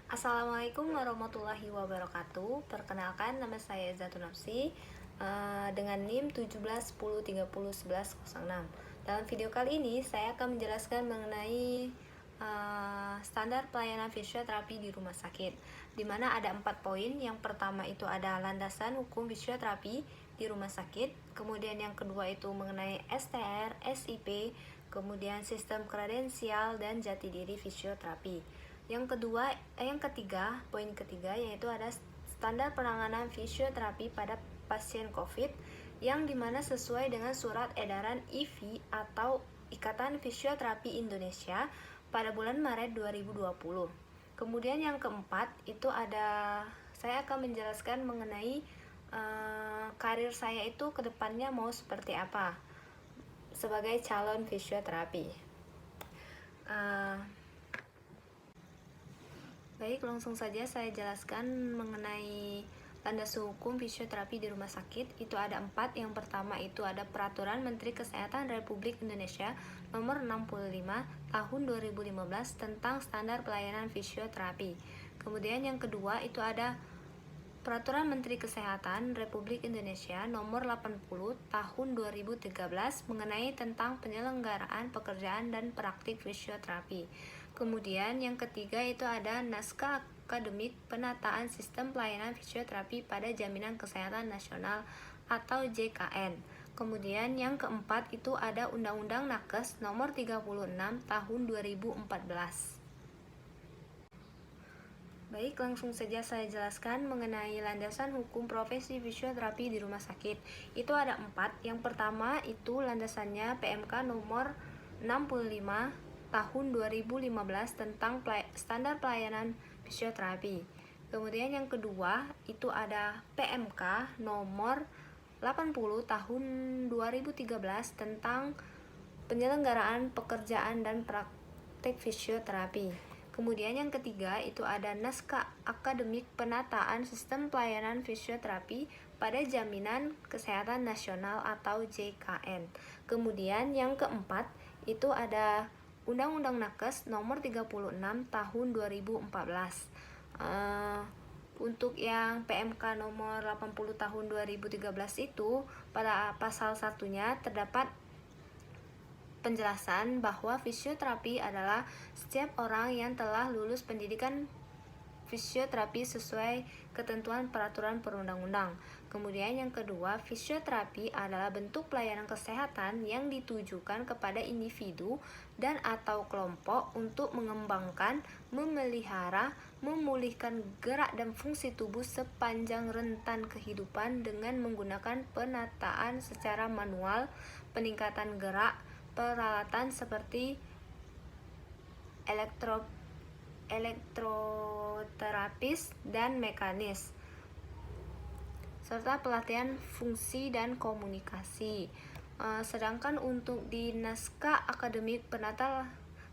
Assalamualaikum warahmatullahi wabarakatuh. Perkenalkan, nama saya Zatun Nafsi dengan NIM 1710301106. Dalam video kali ini saya akan menjelaskan mengenai standar pelayanan fisioterapi di rumah sakit, di mana ada 4 poin. Yang pertama itu ada landasan hukum fisioterapi di rumah sakit, kemudian yang kedua itu mengenai STR, SIP, kemudian sistem kredensial dan jati diri fisioterapi. Yang ketiga, poin ketiga yaitu ada standar penanganan fisioterapi pada pasien COVID yang dimana sesuai dengan surat edaran IV atau Ikatan Fisioterapi Indonesia pada bulan Maret 2020. Kemudian yang keempat itu saya akan menjelaskan mengenai karir saya itu kedepannya mau seperti apa sebagai calon fisioterapi. Baik, langsung saja saya jelaskan mengenai landasan hukum fisioterapi di rumah sakit. Itu ada 4. Yang pertama itu ada Peraturan Menteri Kesehatan Republik Indonesia Nomor 65 Tahun 2015 tentang Standar Pelayanan Fisioterapi. Kemudian yang kedua itu ada Peraturan Menteri Kesehatan Republik Indonesia Nomor 80 Tahun 2013 mengenai tentang penyelenggaraan pekerjaan dan praktik fisioterapi. Kemudian yang ketiga itu ada Naskah Akademik Penataan Sistem Pelayanan Fisioterapi pada Jaminan Kesehatan Nasional atau JKN. Kemudian yang keempat itu ada Undang-Undang Nakes Nomor 36 Tahun 2014. Baik, langsung saja saya jelaskan mengenai landasan hukum profesi fisioterapi di rumah sakit. Itu ada 4. Yang pertama itu landasannya PMK nomor 65 tahun 2015 tentang standar pelayanan fisioterapi. Kemudian yang kedua itu ada PMK nomor 80 tahun 2013 tentang penyelenggaraan pekerjaan dan praktek fisioterapi. Kemudian yang ketiga itu ada Naskah Akademik Penataan Sistem Pelayanan Fisioterapi pada Jaminan Kesehatan Nasional atau JKN. Kemudian yang keempat itu ada Undang-Undang Nakes Nomor 36 Tahun 2014. Untuk yang PMK Nomor 80 Tahun 2013 itu pada pasal 1-nya terdapat penjelasan bahwa fisioterapi adalah setiap orang yang telah lulus pendidikan fisioterapi sesuai ketentuan peraturan perundang-undang. Kemudian yang kedua, fisioterapi adalah bentuk pelayanan kesehatan yang ditujukan kepada individu dan atau kelompok untuk mengembangkan, memelihara, memulihkan gerak dan fungsi tubuh sepanjang rentan kehidupan dengan menggunakan penataan secara manual, peningkatan gerak, peralatan seperti elektroterapis dan mekanis, serta pelatihan fungsi dan komunikasi. Sedangkan untuk di Naskah Akademik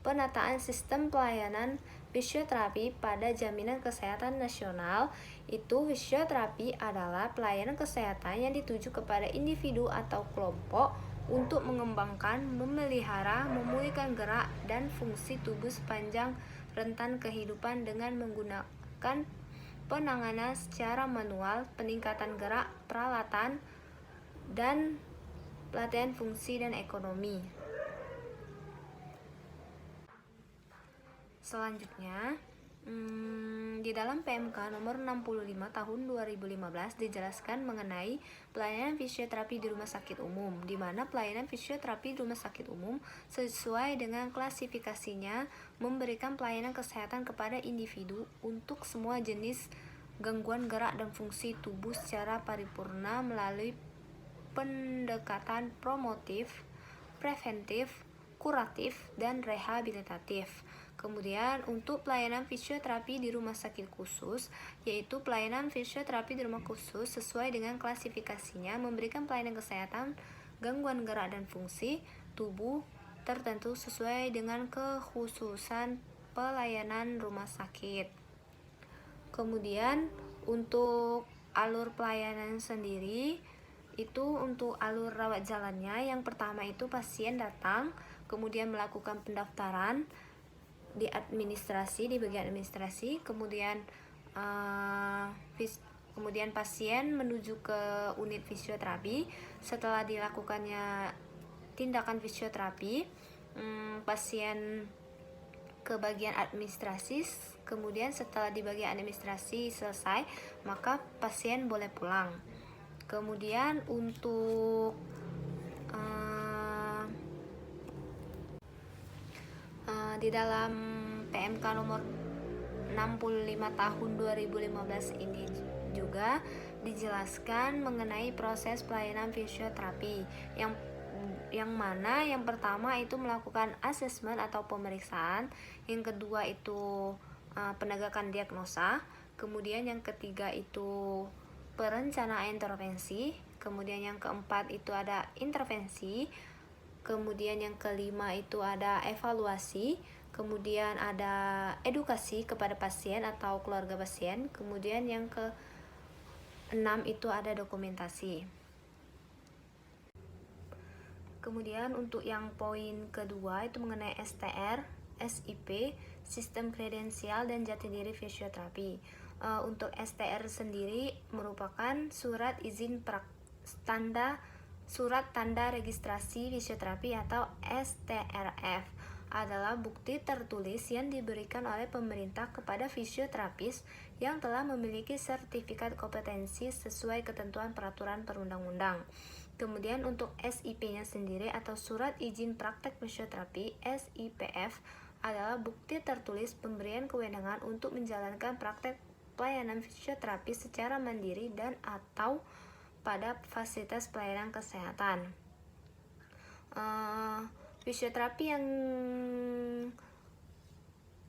Penataan Sistem Pelayanan Fisioterapi pada Jaminan Kesehatan Nasional, itu fisioterapi adalah pelayanan kesehatan yang dituju kepada individu atau kelompok untuk mengembangkan, memelihara, memulihkan gerak dan fungsi tubuh sepanjang rentan kehidupan dengan menggunakan penanganan secara manual, peningkatan gerak, peralatan, dan pelatihan fungsi dan ekonomi. Selanjutnya, di dalam PMK nomor 65 tahun 2015 dijelaskan mengenai pelayanan fisioterapi di rumah sakit umum, di mana pelayanan fisioterapi di rumah sakit umum sesuai dengan klasifikasinya memberikan pelayanan kesehatan kepada individu untuk semua jenis gangguan gerak dan fungsi tubuh secara paripurna melalui pendekatan promotif, preventif, kuratif, dan rehabilitatif. Kemudian untuk pelayanan fisioterapi di rumah sakit khusus, yaitu pelayanan fisioterapi di rumah khusus sesuai dengan klasifikasinya memberikan pelayanan kesehatan gangguan gerak dan fungsi tubuh tertentu sesuai dengan kekhususan pelayanan rumah sakit. Kemudian untuk alur pelayanan sendiri, itu untuk alur rawat jalannya, yang pertama itu pasien datang, kemudian melakukan pendaftaran, di administrasi, di bagian administrasi, kemudian kemudian pasien menuju ke unit fisioterapi. Setelah dilakukannya tindakan fisioterapi, pasien ke bagian administrasi. Kemudian setelah di bagian administrasi selesai, maka pasien boleh pulang. Kemudian untuk di dalam PMK nomor 65 tahun 2015 ini juga dijelaskan mengenai proses pelayanan fisioterapi yang mana yang pertama itu melakukan asesmen atau pemeriksaan, yang kedua itu penegakan diagnosa, kemudian yang ketiga itu perencanaan intervensi, kemudian yang keempat itu ada intervensi, kemudian yang kelima itu ada evaluasi, kemudian ada edukasi kepada pasien atau keluarga pasien, kemudian yang keenam itu ada dokumentasi. Kemudian untuk yang poin kedua itu mengenai STR, SIP, Sistem Kredensial dan Jati Diri Fisioterapi. Untuk STR sendiri merupakan surat izin Surat Tanda Registrasi Fisioterapi atau STRF adalah bukti tertulis yang diberikan oleh pemerintah kepada fisioterapis yang telah memiliki sertifikat kompetensi sesuai ketentuan peraturan perundang-undang. Kemudian untuk SIP-nya sendiri atau Surat Izin Praktek Fisioterapi SIPF adalah bukti tertulis pemberian kewenangan untuk menjalankan praktek pelayanan fisioterapi secara mandiri dan atau pada fasilitas pelayanan kesehatan. Fisioterapi yang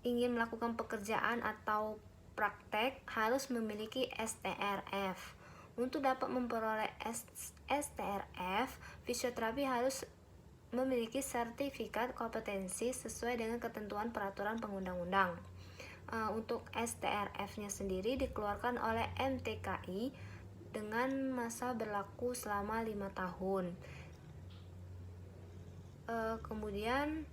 ingin melakukan pekerjaan atau praktek harus memiliki STRF. Untuk dapat memperoleh STRF, fisioterapi harus memiliki sertifikat kompetensi sesuai dengan ketentuan peraturan pengundang-undang. Untuk STRF-nya sendiri dikeluarkan oleh MTKI dengan masa berlaku selama 5 tahun. Kemudian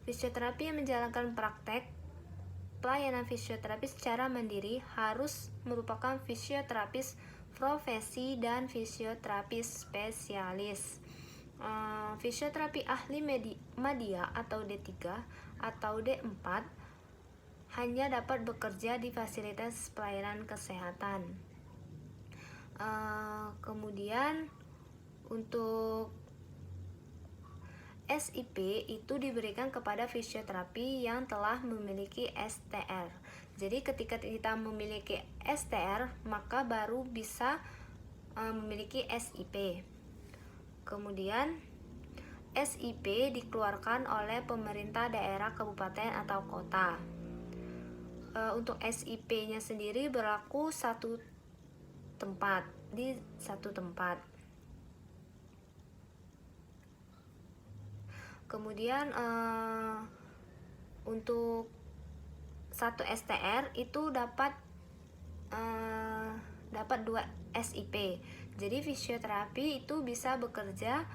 fisioterapi yang menjalankan praktek pelayanan fisioterapi secara mandiri harus merupakan fisioterapis profesi dan fisioterapis spesialis. Fisioterapi ahli media atau D3 atau D4 hanya dapat bekerja di fasilitas pelayanan kesehatan. Kemudian untuk SIP itu diberikan kepada fisioterapi yang telah memiliki STR. Jadi ketika kita memiliki STR, maka baru bisa memiliki SIP. Kemudian SIP dikeluarkan oleh pemerintah daerah, kabupaten atau kota. Untuk SIP-nya sendiri berlaku di satu tempat. Kemudian untuk satu STR itu dapat 2 SIP. Jadi fisioterapi itu bisa bekerja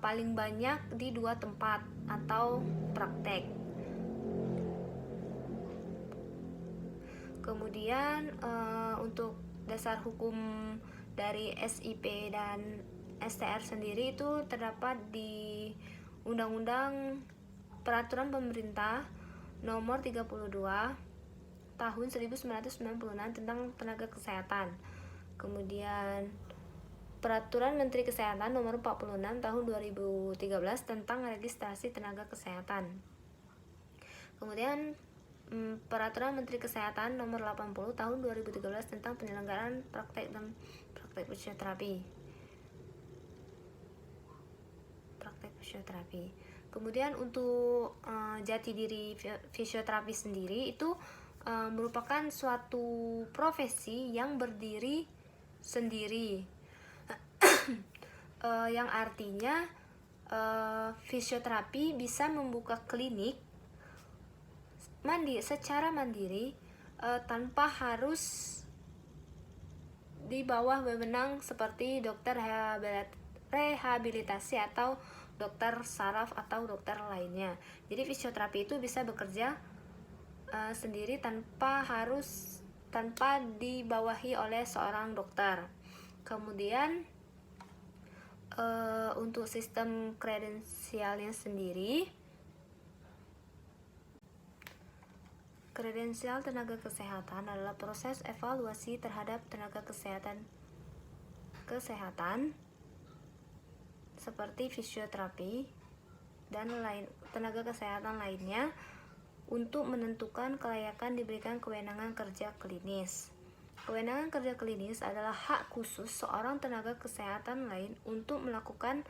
paling banyak di 2 tempat atau praktek. Kemudian untuk dasar hukum dari SIP dan STR sendiri itu terdapat di Undang-Undang Peraturan Pemerintah Nomor 32 Tahun 1996 tentang tenaga kesehatan. Kemudian Peraturan Menteri Kesehatan Nomor 46 Tahun 2013 tentang registrasi tenaga kesehatan. Kemudian Peraturan Menteri Kesehatan Nomor 80 Tahun 2013 tentang penyelenggaraan praktek dan praktek fisioterapi. Kemudian untuk jati diri fisioterapi sendiri itu merupakan suatu profesi yang berdiri sendiri, yang artinya fisioterapi bisa membuka klinik secara mandiri tanpa harus di bawah wewenang seperti dokter rehabilitasi atau dokter saraf atau dokter lainnya. Jadi fisioterapi itu bisa bekerja sendiri tanpa dibawahi oleh seorang dokter. Kemudian untuk sistem kredensialnya sendiri, kredensial tenaga kesehatan adalah proses evaluasi terhadap tenaga kesehatan seperti fisioterapi dan tenaga kesehatan lainnya untuk menentukan kelayakan diberikan kewenangan kerja klinis. Kewenangan kerja klinis adalah hak khusus seorang tenaga kesehatan lain untuk melakukan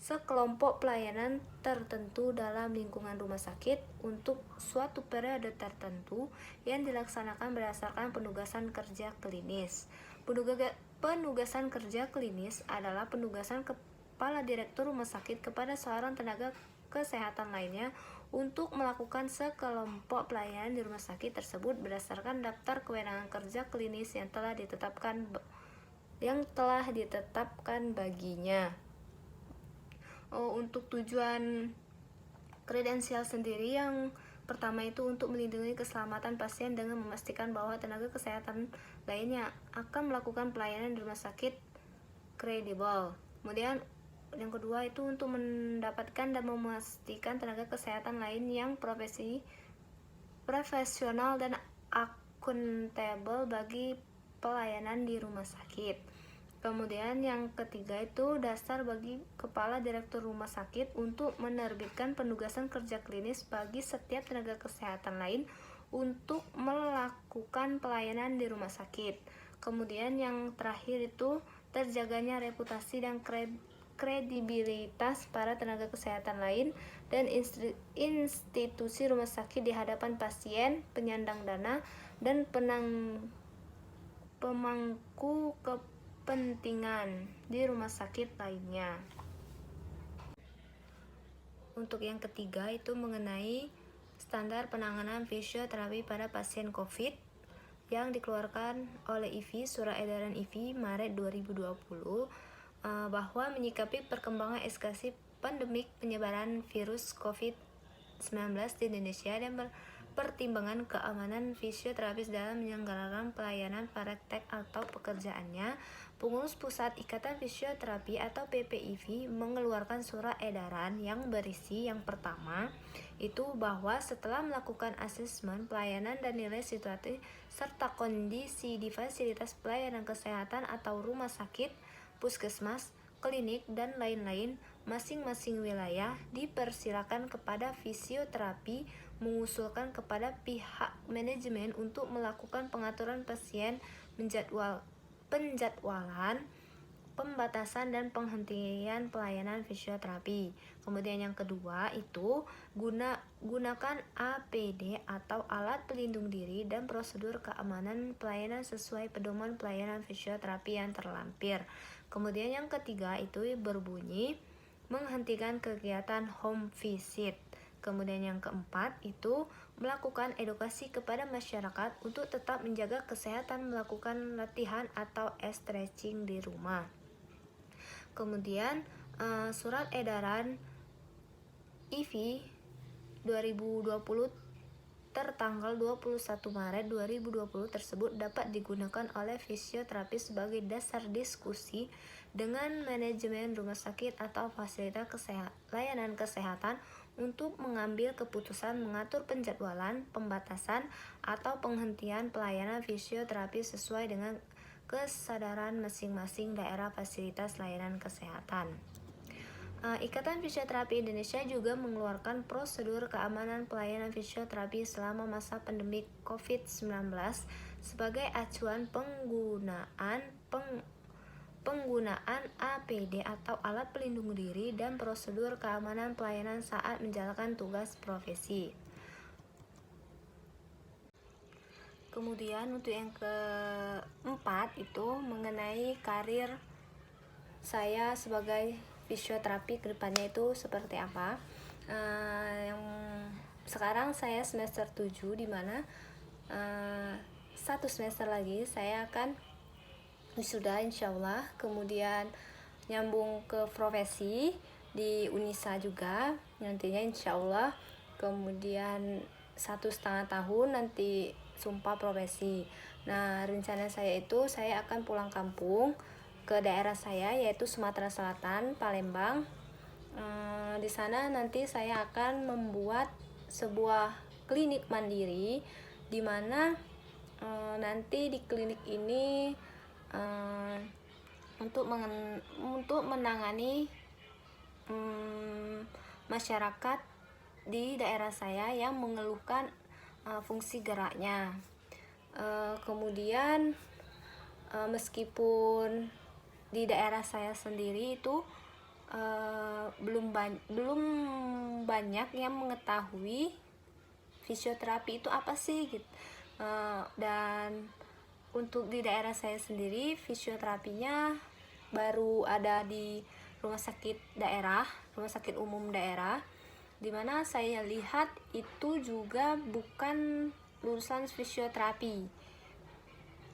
sekelompok pelayanan tertentu dalam lingkungan rumah sakit untuk suatu periode tertentu yang dilaksanakan berdasarkan penugasan kerja klinis. Penugasan kerja klinis adalah penugasan kepala direktur rumah sakit kepada seorang tenaga kesehatan lainnya untuk melakukan sekelompok pelayanan di rumah sakit tersebut berdasarkan daftar kewenangan kerja klinis yang telah ditetapkan baginya. Untuk tujuan kredensial sendiri, yang pertama itu untuk melindungi keselamatan pasien dengan memastikan bahwa tenaga kesehatan lainnya akan melakukan pelayanan di rumah sakit kredibel. Kemudian yang kedua itu untuk mendapatkan dan memastikan tenaga kesehatan lain yang profesional dan akuntabel bagi pelayanan di rumah sakit. Kemudian yang ketiga itu dasar bagi kepala direktur rumah sakit untuk menerbitkan penugasan kerja klinis bagi setiap tenaga kesehatan lain untuk melakukan pelayanan di rumah sakit. Kemudian yang terakhir itu terjaganya reputasi dan kredibilitas para tenaga kesehatan lain dan institusi rumah sakit di hadapan pasien, penyandang dana, dan pemangku kepentingan di rumah sakit lainnya. Untuk yang ketiga itu mengenai standar penanganan fisioterapi pada pasien COVID yang dikeluarkan oleh IVI, Surat Edaran IVI Maret 2020, bahwa menyikapi perkembangan eskalasi pandemik penyebaran virus COVID-19 di Indonesia dan pertimbangan keamanan fisioterapis dalam menyelenggarakan pelayanan praktek atau pekerjaannya, Pengurus Pusat Ikatan Fisioterapi atau PPIV mengeluarkan surat edaran yang berisi yang pertama itu bahwa setelah melakukan asesmen pelayanan dan nilai situasi serta kondisi di fasilitas pelayanan kesehatan atau rumah sakit, puskesmas, klinik, dan lain-lain, masing-masing wilayah dipersilakan kepada fisioterapi mengusulkan kepada pihak manajemen untuk melakukan pengaturan pasien, penjadwalan, pembatasan, dan penghentian pelayanan fisioterapi. Kemudian yang kedua itu gunakan APD atau alat pelindung diri dan prosedur keamanan pelayanan sesuai pedoman pelayanan fisioterapi yang terlampir. Kemudian yang ketiga itu berbunyi menghentikan kegiatan home visit. Kemudian yang keempat itu melakukan edukasi kepada masyarakat untuk tetap menjaga kesehatan melakukan latihan atau stretching di rumah. Kemudian surat edaran IVI 2020 tertanggal 21 Maret 2020 tersebut dapat digunakan oleh fisioterapis sebagai dasar diskusi dengan manajemen rumah sakit atau fasilitas layanan kesehatan untuk mengambil keputusan mengatur penjadwalan, pembatasan, atau penghentian pelayanan fisioterapi sesuai dengan kesadaran masing-masing daerah fasilitas layanan kesehatan. Ikatan Fisioterapi Indonesia juga mengeluarkan prosedur keamanan pelayanan fisioterapi selama masa pandemi COVID-19 sebagai acuan penggunaan APD atau alat pelindung diri dan prosedur keamanan pelayanan saat menjalankan tugas profesi. Kemudian untuk yang keempat itu mengenai karir saya sebagai fisioterapi kedepannya itu seperti apa. Yang sekarang saya semester 7 di mana 1 semester lagi saya akan wisuda insyaallah, kemudian nyambung ke profesi di Unisa juga nantinya insya Allah. Kemudian 1,5 tahun nanti sumpah profesi. Nah, rencana saya itu saya akan pulang kampung ke daerah saya yaitu Sumatera Selatan, Palembang. Di sana nanti saya akan membuat sebuah klinik mandiri di mana nanti di klinik ini untuk menangani masyarakat di daerah saya yang mengeluhkan fungsi geraknya. Kemudian meskipun di daerah saya sendiri itu belum banyak yang mengetahui fisioterapi itu apa sih gitu. Dan untuk di daerah saya sendiri fisioterapinya baru ada di rumah sakit umum daerah, dimana saya lihat itu juga bukan lulusan fisioterapi,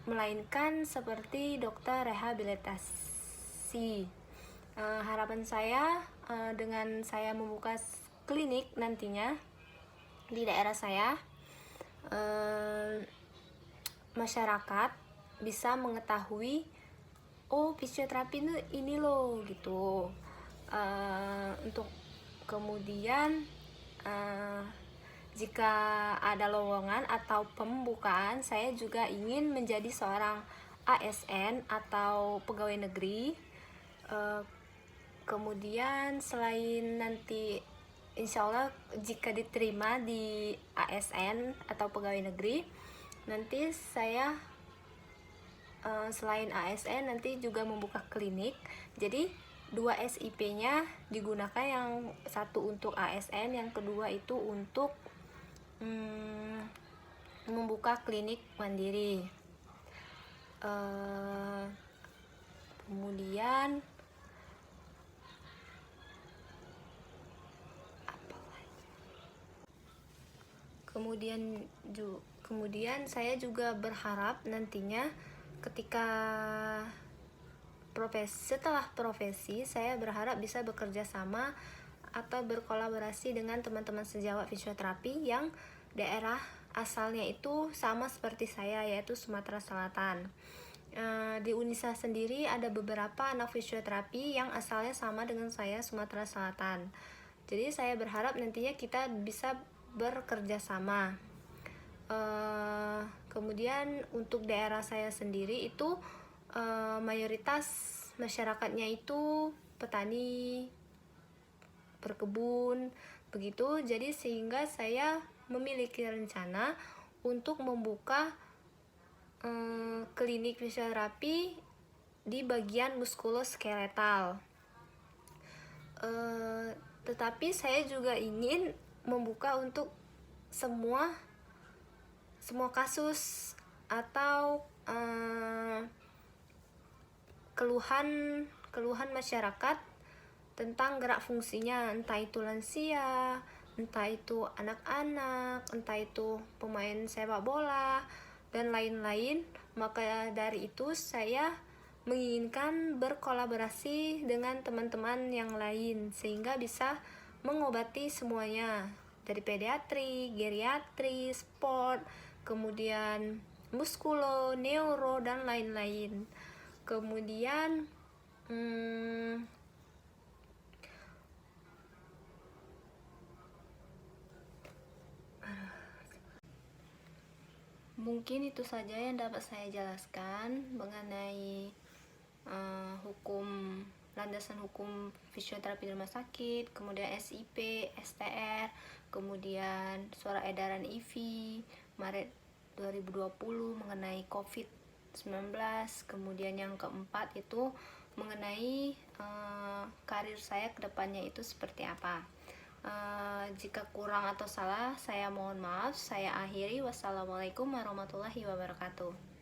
melainkan seperti dokter rehabilitasi. Harapan saya dengan saya membuka klinik nantinya di daerah saya, masyarakat bisa mengetahui oh fisioterapi ini loh gitu. Untuk kemudian jika ada lowongan atau pembukaan, saya juga ingin menjadi seorang ASN atau pegawai negeri. Kemudian selain nanti insya Allah jika diterima di ASN atau pegawai negeri, nanti saya selain ASN nanti juga membuka klinik. Jadi 2 SIP-nya digunakan, yang satu untuk ASN, yang kedua itu untuk membuka klinik mandiri. Kemudian saya juga berharap nantinya ketika setelah profesi, saya berharap bisa bekerja sama atau berkolaborasi dengan teman-teman sejawat fisioterapi yang daerah asalnya itu sama seperti saya, yaitu Sumatera Selatan. Di Unisa sendiri ada beberapa anak fisioterapi yang asalnya sama dengan saya, Sumatera Selatan. Jadi saya berharap nantinya kita bisa bekerja sama. Kemudian untuk daerah saya sendiri itu mayoritas masyarakatnya itu petani, berkebun, begitu. Jadi sehingga saya memiliki rencana untuk membuka klinik fisioterapi di bagian muskuloskeletal. Tetapi saya juga ingin membuka untuk semua kasus atau keluhan masyarakat tentang gerak fungsinya, entah itu lansia, entah itu anak-anak, entah itu pemain sepak bola dan lain-lain. Maka dari itu saya menginginkan berkolaborasi dengan teman-teman yang lain sehingga bisa mengobati semuanya, dari pediatri, geriatri, sport, kemudian muskulo, neuro dan lain-lain. Kemudian mungkin itu saja yang dapat saya jelaskan mengenai landasan hukum fisioterapi di rumah sakit, kemudian SIP, STR, kemudian surat edaran IV Maret 2020 mengenai COVID-19, kemudian yang keempat itu mengenai karir saya ke depannya itu seperti apa. Jika kurang atau salah saya mohon maaf. Saya akhiri. Wassalamualaikum warahmatullahi wabarakatuh.